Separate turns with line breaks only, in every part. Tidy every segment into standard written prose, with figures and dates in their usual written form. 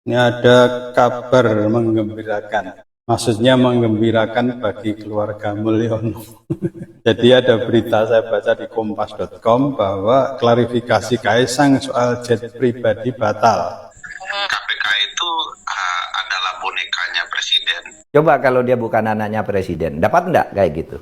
Ini ada kabar menggembirakan. Maksudnya menggembirakan bagi keluarga Mulyono. Jadi ada berita saya baca di kompas.com bahwa klarifikasi Kaisang soal jet pribadi batal.
KPK itu adalah bonekanya presiden.
Coba kalau dia bukan anaknya presiden, dapat enggak kayak gitu?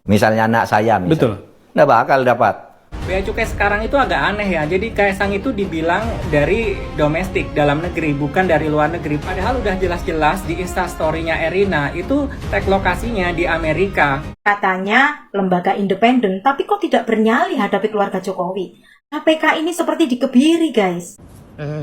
Misalnya anak saya, misalnya.
Betul.
Nggak bakal dapat.
Bea Cukai sekarang itu agak aneh ya. Jadi Kaisang itu dibilang dari domestik, dalam negeri, bukan dari luar negeri. Padahal udah jelas-jelas di Instastory-nya Erina itu tag lokasinya di Amerika.
Katanya lembaga independen, tapi kok tidak bernyali hadapi keluarga Jokowi. KPK ini seperti dikebiri, guys.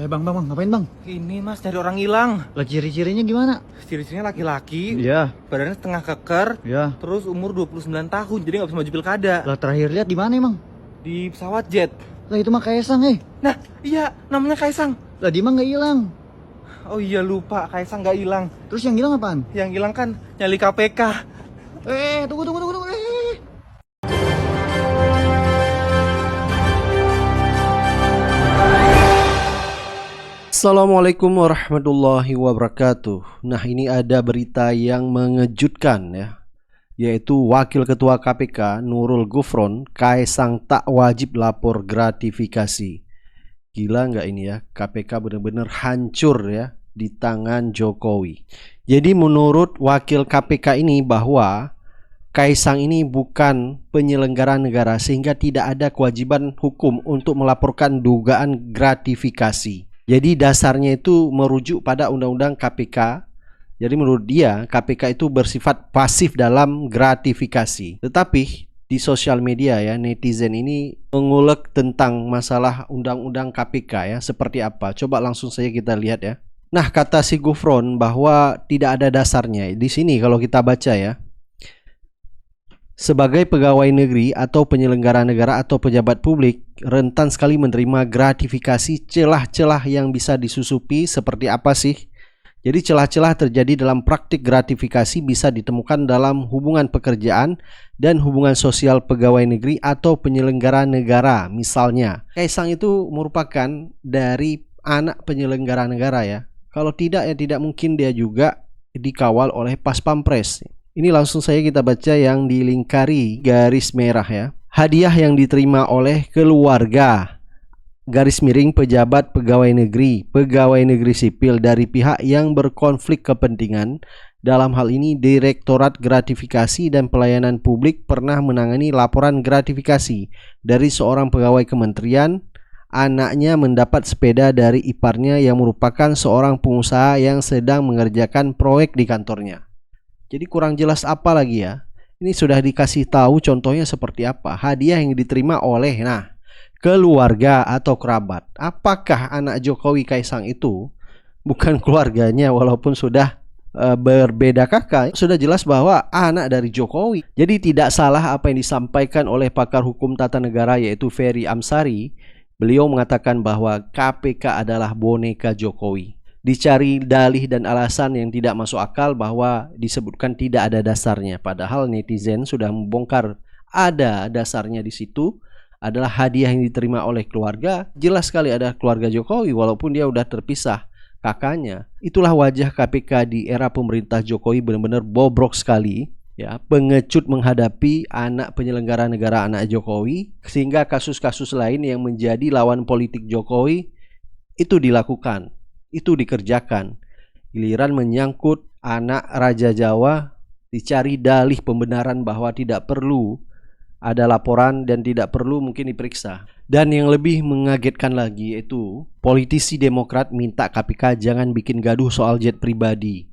Bang, ngapain bang?
Ini mas dari orang hilang.
Lah ciri-cirinya gimana?
Ciri-cirinya laki-laki.
Iya.
Badannya setengah keker.
Iya.
Terus umur 29 tahun. Jadi nggak bisa maju pilkada.
Lah terakhir lihat di mana emang?
Di pesawat jet.
Lah itu mah Kaisang
Nah iya namanya Kaisang.
Lah dia mah nggak hilang.
Oh iya lupa Kaisang nggak hilang.
Terus yang hilang apaan?
Yang hilang kan nyali KPK.
Tunggu.
Assalamualaikum warahmatullahi wabarakatuh. Nah, ini ada berita yang mengejutkan ya, yaitu Wakil Ketua KPK Nurul Gufron, Kaisang tak wajib lapor gratifikasi. Gila nggak ini ya, KPK benar-benar hancur ya di tangan Jokowi. Jadi menurut Wakil KPK ini bahwa Kaisang ini bukan penyelenggara negara sehingga tidak ada kewajiban hukum untuk melaporkan dugaan gratifikasi. Jadi dasarnya itu merujuk pada Undang-Undang KPK. Jadi menurut dia KPK itu bersifat pasif dalam gratifikasi. Tetapi di sosial media ya, netizen ini mengulek tentang masalah Undang-Undang KPK ya, seperti apa. Coba langsung saja kita lihat ya. Nah, kata si Gufron bahwa tidak ada dasarnya. Di sini kalau kita baca ya, sebagai pegawai negeri atau penyelenggara negara atau pejabat publik, rentan sekali menerima gratifikasi. Celah-celah yang bisa disusupi seperti apa sih? Jadi celah-celah terjadi dalam praktik gratifikasi bisa ditemukan dalam hubungan pekerjaan dan hubungan sosial pegawai negeri atau penyelenggara negara. Misalnya, Kaisang itu merupakan dari anak penyelenggara negara ya. Kalau tidak ya tidak mungkin dia juga dikawal oleh Pas Pampres. Ini langsung saja kita baca yang dilingkari garis merah ya. Hadiah yang diterima oleh keluarga, garis miring pejabat pegawai negeri sipil dari pihak yang berkonflik kepentingan. Dalam hal ini Direktorat Gratifikasi dan Pelayanan Publik pernah menangani laporan gratifikasi dari seorang pegawai kementerian. Anaknya mendapat sepeda dari iparnya yang merupakan seorang pengusaha yang sedang mengerjakan proyek di kantornya. Jadi kurang jelas apa lagi ya. Ini sudah dikasih tahu contohnya seperti apa. Hadiah yang diterima oleh keluarga atau kerabat. Apakah anak Jokowi Kaisang itu bukan keluarganya walaupun sudah berbeda kakak? Sudah jelas bahwa anak dari Jokowi. Jadi tidak salah apa yang disampaikan oleh pakar hukum tata negara yaitu Ferry Amsari. Beliau mengatakan bahwa KPK adalah boneka Jokowi. Dicari dalih dan alasan yang tidak masuk akal bahwa disebutkan tidak ada dasarnya. Padahal netizen sudah membongkar ada dasarnya di situ. Adalah hadiah yang diterima oleh keluarga. Jelas sekali ada keluarga Jokowi walaupun dia udah terpisah kakaknya. Itulah wajah KPK di era pemerintah Jokowi, benar-benar bobrok sekali. Ya, pengecut menghadapi anak penyelenggara negara anak Jokowi, sehingga kasus-kasus lain yang menjadi lawan politik Jokowi itu dilakukan. Itu dikerjakan. Giliran menyangkut anak Raja Jawa, dicari dalih pembenaran bahwa tidak perlu ada laporan dan tidak perlu mungkin diperiksa. Dan yang lebih mengagetkan lagi yaitu politisi Demokrat minta KPK jangan bikin gaduh soal jet pribadi.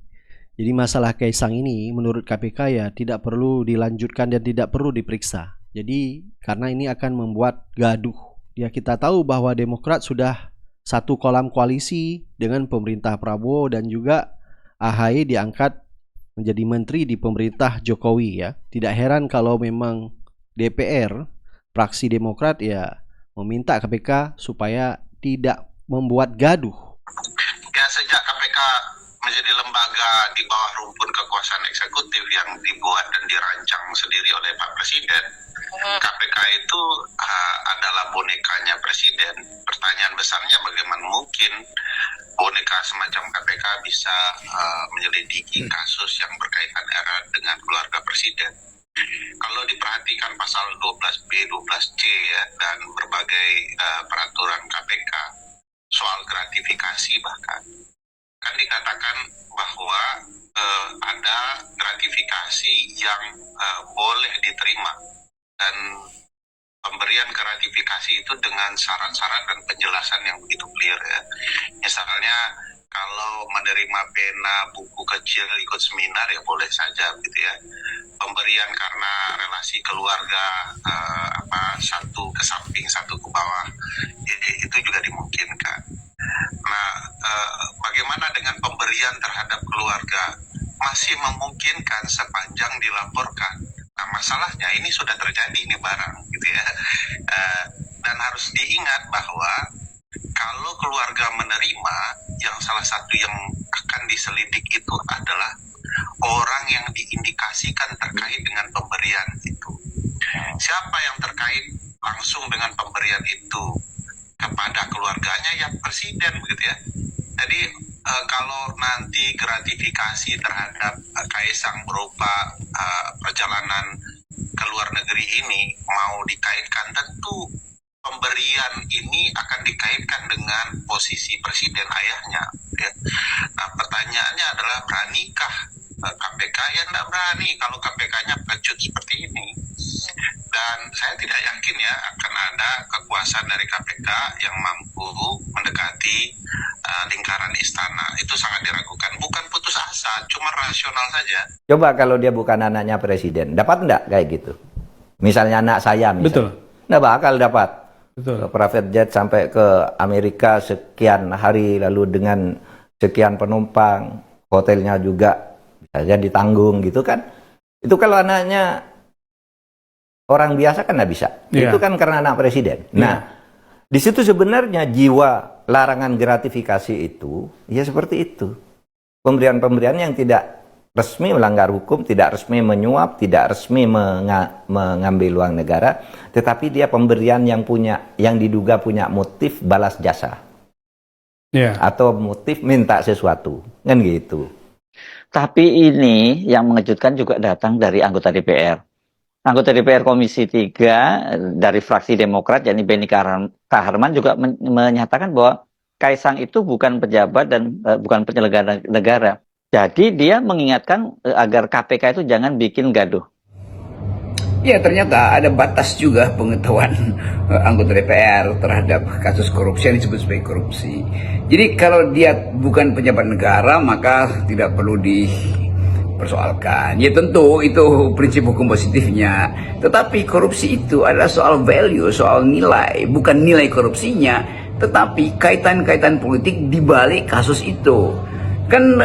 Jadi masalah Kaisang ini menurut KPK ya tidak perlu dilanjutkan dan tidak perlu diperiksa. Jadi karena ini akan membuat gaduh. Ya kita tahu bahwa Demokrat sudah satu kolam koalisi dengan pemerintah Prabowo dan juga AHY diangkat menjadi menteri di pemerintah Jokowi ya. Tidak heran kalau memang DPR, fraksi Demokrat ya meminta KPK supaya tidak membuat gaduh.
Ya sejak KPK menjadi lembaga di bawah rumpun kekuasaan eksekutif yang dibuat dan dirancang sendiri oleh Pak Presiden, KPK itu adalah bonekanya Presiden. Pertanyaan besarnya bagaimana mungkin boneka semacam KPK bisa menyelidiki kasus yang berkaitan erat dengan keluarga presiden. Kalau diperhatikan pasal 12B, 12C ya, dan berbagai peraturan KPK soal gratifikasi bahkan, kan dikatakan bahwa ada gratifikasi yang boleh diterima, dan pemberian gratifikasi itu dengan syarat-syarat dan penjelasan yang begitu clear ya. Misalnya kalau menerima pena, buku kecil, ikut seminar ya boleh saja gitu ya. Pemberian karena relasi keluarga satu ke samping satu ke bawah itu juga dimungkinkan. Nah, bagaimana dengan pemberian terhadap keluarga? Masih memungkinkan sepanjang dilaporkan. Nah, masalahnya ini sudah terjadi ini barang gitu ya. Dan harus diingat bahwa kalau keluarga menerima, yang salah satu yang akan diselidik itu adalah orang yang diindikasikan terkait dengan pemberian itu. Siapa yang terkait langsung dengan pemberian itu kepada keluarganya? Ya presiden begitu ya. Jadi kalau nanti gratifikasi terhadap Kaisang berupa perjalanan ke luar negeri ini mau dikaitkan, tentu pemberian ini akan dikaitkan dengan posisi presiden ayahnya ya. Nah, pertanyaannya adalah beranikah KPK? Ya tidak berani kalau KPK-nya pengecut seperti ini. Dan saya tidak yakin ya akan ada kekuasaan dari KPK yang mampu mendekati lingkaran istana. Itu sangat diragukan. Bukan putus asa, cuma rasional saja.
Coba kalau dia bukan anaknya presiden, dapat enggak kayak gitu? Misalnya anak saya misalnya.
Betul.
Nggak bakal dapat.
Betul.
Private jet sampai ke Amerika sekian hari, lalu dengan sekian penumpang, hotelnya juga saja ditanggung gitu kan. Itu kalau anaknya orang biasa kan nggak bisa.
Yeah.
Itu kan karena anak presiden.
Yeah.
Nah, di situ sebenarnya jiwa larangan gratifikasi itu ya seperti itu. Pemberian-pemberian yang tidak resmi melanggar hukum, tidak resmi menyuap, tidak resmi mengambil uang negara, tetapi dia pemberian yang diduga punya motif balas jasa.
Yeah.
Atau motif minta sesuatu. Kan gitu.
Tapi ini yang mengejutkan juga datang dari anggota DPR. Anggota DPR Komisi 3 dari fraksi Demokrat, yakni Benny Kaharman juga menyatakan bahwa Kaisang itu bukan pejabat dan bukan penyelenggara negara. Jadi dia mengingatkan agar KPK itu jangan bikin gaduh.
Ya, ternyata ada batas juga pengetahuan anggota DPR terhadap kasus korupsi yang disebut sebagai korupsi. Jadi kalau dia bukan pejabat negara maka tidak perlu dipersoalkan. Ya tentu itu prinsip hukum positifnya. Tetapi korupsi itu adalah soal value, soal nilai. Bukan nilai korupsinya, tetapi kaitan-kaitan politik di balik kasus itu. Kan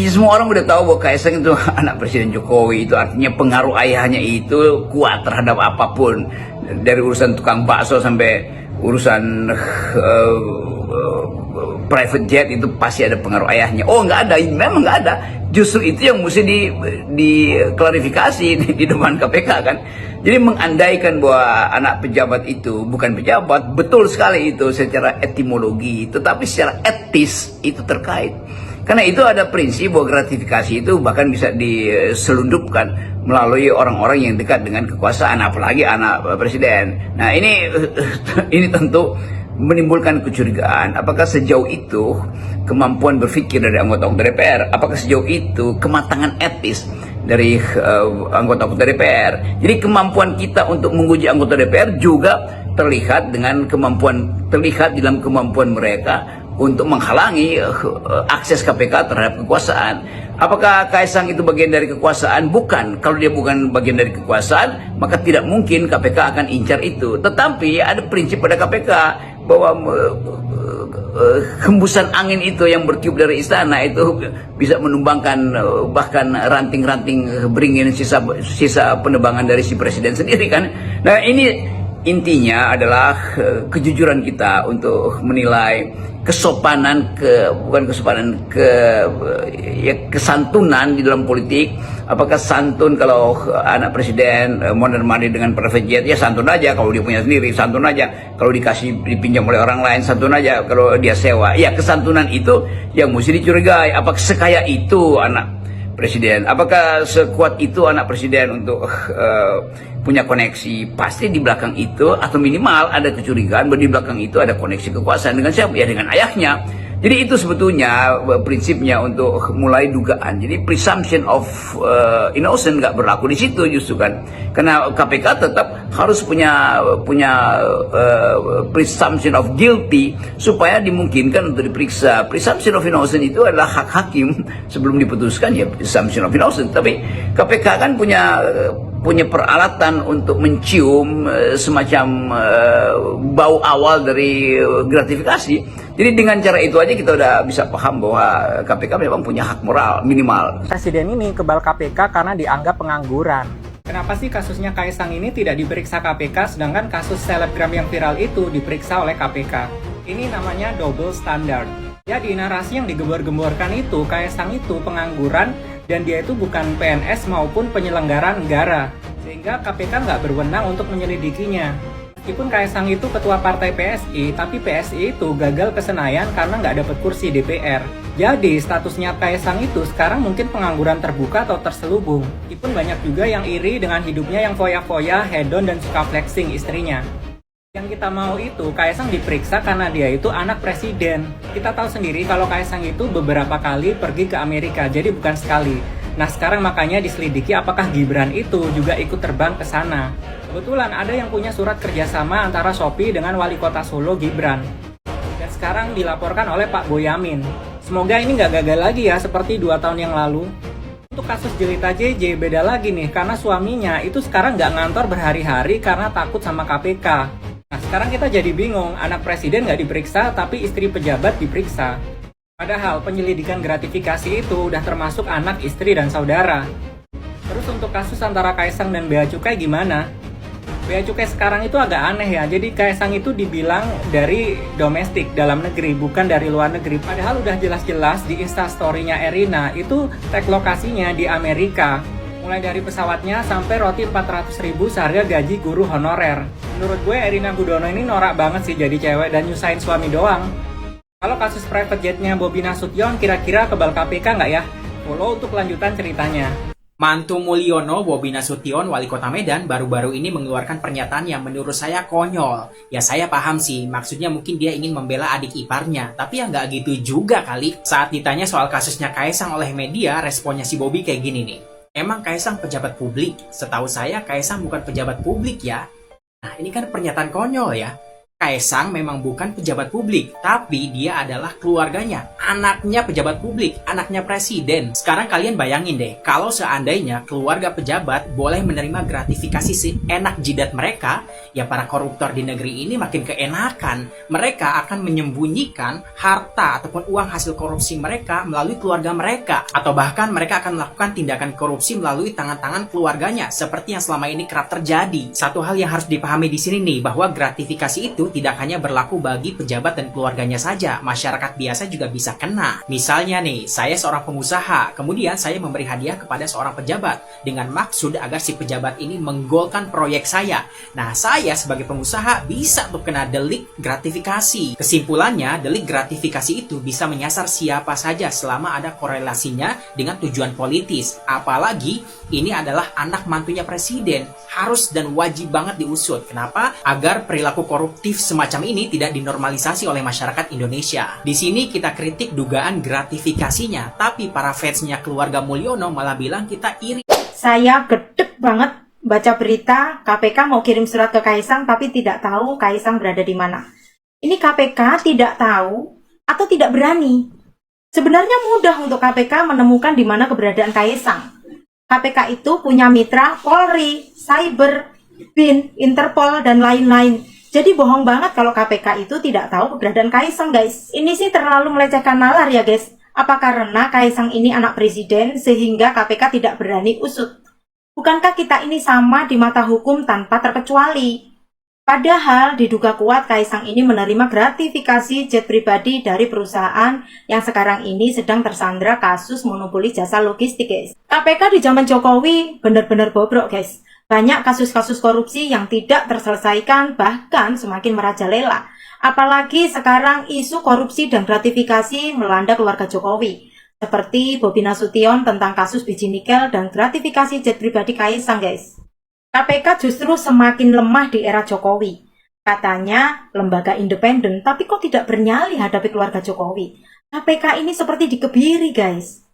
semua orang udah tahu bahwa Kaisang itu anak Presiden Jokowi, itu artinya pengaruh ayahnya itu kuat terhadap apapun, dari urusan tukang bakso sampai urusan private jet itu pasti ada pengaruh ayahnya. Oh nggak ada, memang nggak ada. Justru itu yang mesti diklarifikasi di depan KPK kan. Jadi mengandaikan bahwa anak pejabat itu bukan pejabat, betul sekali itu secara etimologi, tetapi secara etis itu terkait. Karena itu ada prinsip bahwa gratifikasi itu bahkan bisa diselundupkan melalui orang-orang yang dekat dengan kekuasaan, apalagi anak presiden. Nah ini tentu menimbulkan kecurigaan. Apakah sejauh itu kemampuan berpikir dari anggota DPR? Apakah sejauh itu kematangan etis dari anggota DPR? Jadi kemampuan kita untuk menguji anggota DPR juga terlihat dalam kemampuan mereka untuk menghalangi akses KPK terhadap kekuasaan. Apakah Kaisang itu bagian dari kekuasaan? Bukan. Kalau dia bukan bagian dari kekuasaan, maka tidak mungkin KPK akan incar itu. Tetapi ada prinsip pada KPK bahwa hembusan angin itu yang bertiup dari istana itu bisa menumbangkan bahkan ranting-ranting beringin sisa penerbangan dari si presiden sendiri kan. Nah ini intinya adalah kejujuran kita untuk menilai kesopanan kesantunan di dalam politik. Apakah santun kalau anak presiden mondar-mandir dengan private jet, ya santun aja kalau dia punya sendiri, santun aja kalau dipinjam oleh orang lain, santun aja kalau dia sewa. Ya, kesantunan itu yang mesti dicurigai. Apakah sekaya itu anak presiden? Apakah sekuat itu anak presiden untuk punya koneksi? Pasti di belakang itu, atau minimal ada kecurigaan bahwa di belakang itu ada koneksi kekuasaan dengan siapa? Ya dengan ayahnya. Jadi itu sebetulnya prinsipnya untuk mulai dugaan. Jadi presumption of innocent nggak berlaku di situ justru kan. Karena KPK tetap harus punya presumption of guilty supaya dimungkinkan untuk diperiksa. Presumption of innocent itu adalah hak hakim sebelum diputuskan, ya presumption of innocent. Tapi KPK kan punya peralatan untuk mencium semacam bau awal dari gratifikasi. Jadi dengan cara itu aja kita udah bisa paham bahwa KPK memang punya hak moral minimal.
Presiden ini kebal KPK karena dianggap pengangguran. Kenapa sih kasusnya Kaisang ini tidak diperiksa KPK, sedangkan kasus selebgram yang viral itu diperiksa oleh KPK? Ini namanya double standard. Jadi narasi yang digembor-gemborkan itu, Kaisang itu pengangguran dan dia itu bukan PNS maupun penyelenggara negara. Sehingga KPK nggak berwenang untuk menyelidikinya. Meskipun Kaisang itu ketua partai PSI, tapi PSI itu gagal ke Senayan karena nggak dapat kursi DPR. Jadi statusnya Kaisang itu sekarang mungkin pengangguran terbuka atau terselubung. Meskipun banyak juga yang iri dengan hidupnya yang foya-foya, hedon, dan suka flexing istrinya. Yang kita mau itu Kaisang diperiksa karena dia itu anak presiden. Kita tahu sendiri kalau Kaisang itu beberapa kali pergi ke Amerika, jadi bukan sekali. Nah sekarang makanya diselidiki apakah Gibran itu juga ikut terbang ke sana. Kebetulan ada yang punya surat kerjasama antara Shopee dengan Wali Kota Solo Gibran. Dan sekarang dilaporkan oleh Pak Boyamin. Semoga ini nggak gagal lagi ya seperti 2 tahun yang lalu. Untuk kasus Jelita JJ beda lagi nih, karena suaminya itu sekarang nggak ngantor berhari-hari karena takut sama KPK. Nah sekarang kita jadi bingung, anak presiden nggak diperiksa tapi istri pejabat diperiksa. Padahal penyelidikan gratifikasi itu udah termasuk anak, istri, dan saudara. Terus untuk kasus antara Kaisang dan Bea Cukai gimana? Bea Cukai sekarang itu agak aneh ya, jadi Kaisang itu dibilang dari domestik, dalam negeri, bukan dari luar negeri. Padahal udah jelas-jelas di instastory-nya Erina itu tag lokasinya di Amerika. Mulai dari pesawatnya sampai roti 400.000 seharga gaji guru honorer. Menurut gue Erina Gudono ini norak banget sih jadi cewek dan nyusahin suami doang. Kalau kasus private jet-nya Bobi Nasution kira-kira kebal KPK nggak ya? Follow untuk lanjutan ceritanya.
Mantu Mulyono Bobi Nasution, Wali Kota Medan, baru-baru ini mengeluarkan pernyataan yang menurut saya konyol. Ya saya paham sih, maksudnya mungkin dia ingin membela adik iparnya. Tapi ya nggak gitu juga kali. Saat ditanya soal kasusnya Kaisang oleh media, responnya si Bobi kayak gini nih. Emang Kaisang pejabat publik? Setahu saya Kaisang bukan pejabat publik ya. Nah ini kan pernyataan konyol ya. Kaisang memang bukan pejabat publik, tapi dia adalah keluarganya, anaknya pejabat publik, anaknya presiden. Sekarang kalian bayangin deh, kalau seandainya keluarga pejabat boleh menerima gratifikasi seenak jidat mereka, ya para koruptor di negeri ini makin keenakan. Mereka akan menyembunyikan harta ataupun uang hasil korupsi mereka melalui keluarga mereka, atau bahkan mereka akan melakukan tindakan korupsi melalui tangan-tangan keluarganya, seperti yang selama ini kerap terjadi. Satu hal yang harus dipahami di sini nih, bahwa gratifikasi itu tidak hanya berlaku bagi pejabat dan keluarganya saja, masyarakat biasa juga bisa kena. Misalnya nih, saya seorang pengusaha, kemudian saya memberi hadiah kepada seorang pejabat dengan maksud agar si pejabat ini menggolkan proyek saya. Nah, saya sebagai pengusaha bisa tuh kena delik gratifikasi. Kesimpulannya, delik gratifikasi itu bisa menyasar siapa saja selama ada korelasinya dengan tujuan politis. Apalagi ini adalah anak mantunya presiden, harus dan wajib banget diusut. Kenapa? Agar perilaku koruptif semacam ini tidak dinormalisasi oleh masyarakat Indonesia. Di sini kita kritik dugaan gratifikasinya, tapi para fansnya keluarga Mulyono malah bilang kita iri.
Saya gedek banget baca berita KPK mau kirim surat ke Kaisang tapi tidak tahu Kaisang berada di mana. Ini KPK tidak tahu atau tidak berani. Sebenarnya mudah untuk KPK menemukan di mana keberadaan Kaisang. KPK itu punya mitra Polri, Cyber, BIN, Interpol, dan lain-lain. Jadi bohong banget kalau KPK itu tidak tahu keberadaan Kaisang, guys. Ini sih terlalu melecehkan nalar ya, guys. Apa karena Kaisang ini anak presiden sehingga KPK tidak berani usut? Bukankah kita ini sama di mata hukum tanpa terkecuali? Padahal diduga kuat Kaisang ini menerima gratifikasi jet pribadi dari perusahaan yang sekarang ini sedang tersandra kasus monopoli jasa logistik, guys. KPK di zaman Jokowi benar-benar bobrok, guys. Banyak kasus-kasus korupsi yang tidak terselesaikan, bahkan semakin merajalela. Apalagi sekarang isu korupsi dan gratifikasi melanda keluarga Jokowi. Seperti Bobi Nasution tentang kasus biji nikel dan gratifikasi jet pribadi Kaisang, guys. KPK justru semakin lemah di era Jokowi. Katanya lembaga independen, tapi kok tidak bernyali hadapi keluarga Jokowi. KPK ini seperti dikebiri, guys.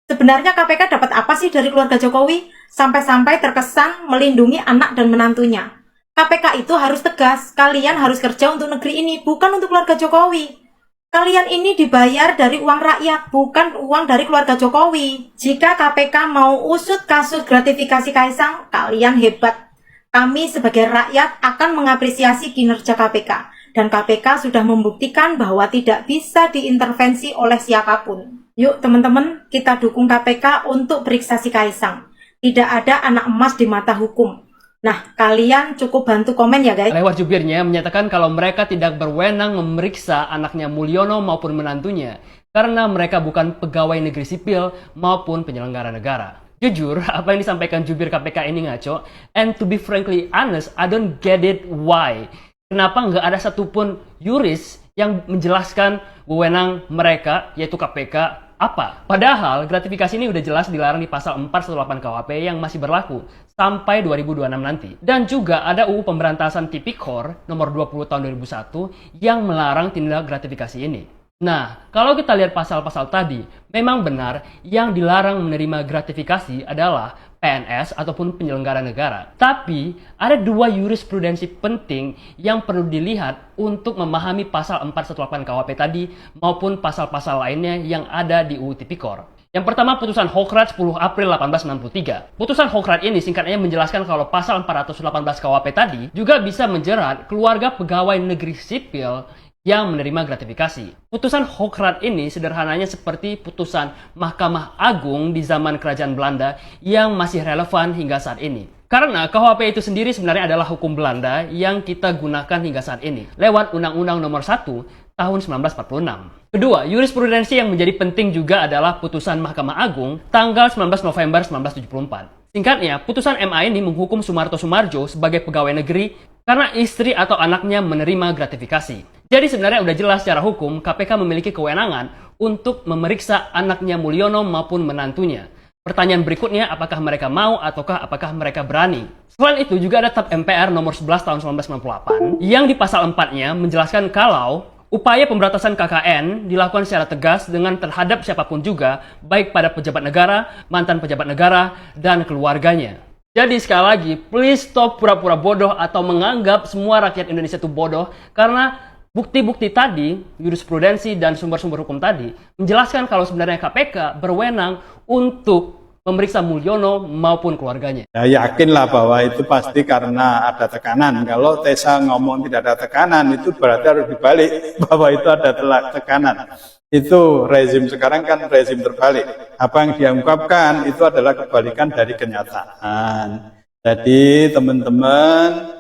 Sebenarnya KPK dapat apa sih dari keluarga Jokowi? Sampai-sampai terkesan melindungi anak dan menantunya. KPK itu harus tegas, kalian harus kerja untuk negeri ini, bukan untuk keluarga Jokowi. Kalian ini dibayar dari uang rakyat, bukan uang dari keluarga Jokowi. Jika KPK mau usut kasus gratifikasi Kaisang, kalian hebat. Kami sebagai rakyat akan mengapresiasi kinerja KPK. Dan KPK sudah membuktikan bahwa tidak bisa diintervensi oleh siapapun. Yuk teman-teman, kita dukung KPK untuk periksa si Kaisang. Tidak ada anak emas di mata hukum. Nah, kalian cukup bantu komen ya guys.
Lewat jubirnya menyatakan kalau mereka tidak berwenang memeriksa anaknya Mulyono maupun menantunya karena mereka bukan pegawai negeri sipil maupun penyelenggara negara. Jujur, apa yang disampaikan jubir KPK ini ngaco. And to be frankly honest, I don't get it why. Kenapa nggak ada satupun yuris yang menjelaskan wewenang mereka, yaitu KPK, apa? Padahal gratifikasi ini udah jelas dilarang di pasal 418 KUHP yang masih berlaku sampai 2026 nanti. Dan juga ada UU Pemberantasan Tipikor nomor 20 tahun 2001 yang melarang tindak gratifikasi ini. Nah, kalau kita lihat pasal-pasal tadi, memang benar yang dilarang menerima gratifikasi adalah PNS ataupun penyelenggara negara. Tapi, ada dua jurisprudensi penting yang perlu dilihat untuk memahami pasal 418 KUHP tadi maupun pasal-pasal lainnya yang ada di UU Tipikor. Yang pertama, putusan Hokrat 10 April 1863. Putusan Hokrat ini singkatnya menjelaskan kalau pasal 418 KUHP tadi juga bisa menjerat keluarga pegawai negeri sipil yang menerima gratifikasi. Putusan Hokrat ini sederhananya seperti putusan Mahkamah Agung di zaman Kerajaan Belanda yang masih relevan hingga saat ini. Karena KUHP itu sendiri sebenarnya adalah hukum Belanda yang kita gunakan hingga saat ini lewat Undang-Undang Nomor 1 tahun 1946. Kedua, jurisprudensi yang menjadi penting juga adalah putusan Mahkamah Agung tanggal 19 November 1974. Singkatnya, putusan MA ini menghukum Sumarto Sumarjo sebagai pegawai negeri karena istri atau anaknya menerima gratifikasi. Jadi sebenarnya udah jelas secara hukum, KPK memiliki kewenangan untuk memeriksa anaknya Mulyono maupun menantunya. Pertanyaan berikutnya, apakah mereka mau ataukah apakah mereka berani? Selain itu juga ada TAP MPR nomor 11 tahun 1998 yang di pasal 4-nya menjelaskan kalau upaya pemberantasan KKN dilakukan secara tegas dengan terhadap siapapun juga, baik pada pejabat negara, mantan pejabat negara, dan keluarganya. Jadi sekali lagi, please stop pura-pura bodoh atau menganggap semua rakyat Indonesia itu bodoh, karena bukti-bukti tadi, jurisprudensi dan sumber-sumber hukum tadi, menjelaskan kalau sebenarnya KPK berwenang untuk memeriksa Mulyono maupun keluarganya.
Ya, yakinlah bahwa itu pasti karena ada tekanan. Kalau Tessa ngomong tidak ada tekanan, itu berarti harus dibalik bahwa itu ada tekanan. Itu rezim sekarang kan rezim terbalik. Apa yang diungkapkan itu adalah kebalikan dari kenyataan. Jadi teman-teman,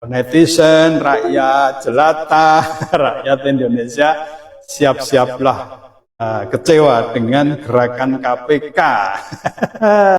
netizen, rakyat jelata, rakyat Indonesia, siap-siaplah kecewa dengan gerakan KPK.